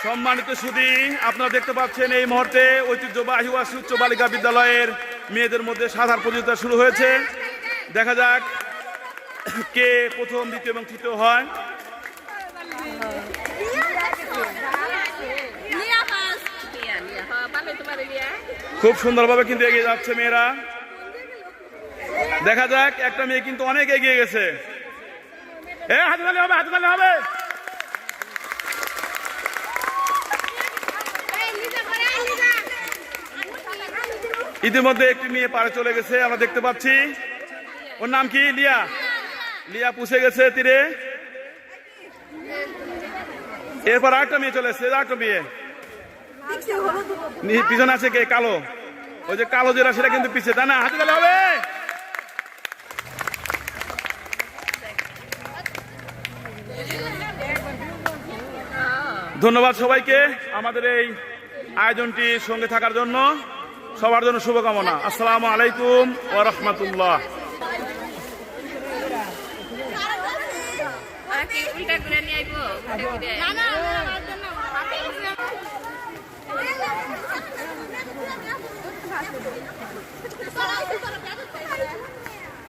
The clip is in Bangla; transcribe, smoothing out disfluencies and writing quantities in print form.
সম্মানিত সুধী, আপনারা দেখতে পাচ্ছেন এই মুহূর্তে ঐতিহ্যবাহী ওয়াসী উচ্চ বালিকা বিদ্যালয়ের মেয়েদের মধ্যে সাঁতার প্রতিযোগিতা শুরু হয়েছে। দেখা যাক কে প্রথম, দ্বিতীয় এবং তৃতীয় হয়। খুব সুন্দরভাবে কিন্তু এগিয়ে যাচ্ছে মেয়েরা। দেখা যাক, একটা মেয়ে কিন্তু অনেক এগিয়ে গেছে। হাতে তালি হবে, হাতে তালি হবে। ইতিমধ্যে একটি মেয়ে পারে চলে গেছে, আমরা দেখতে পাচ্ছি। ওর নাম কি? লিয়া। লিয়া পুষে গেছে তীরে। এরপর আরেকটা মেয়ে চলে এসছে, আরেকটা মেয়ে পিছনে আছে। কে? কালো। ওই যে কালো যেটা, সেটা কিন্তু পিছিয়ে, তাই না? হাতে তালি হবে। ধন্যবাদ সবাইকে আমাদের এই আয়োজনটির সঙ্গে থাকার জন্য। সবার জন্য শুভকামনা। আসসালামু আলাইকুম ওয়া রাহমাতুল্লাহ।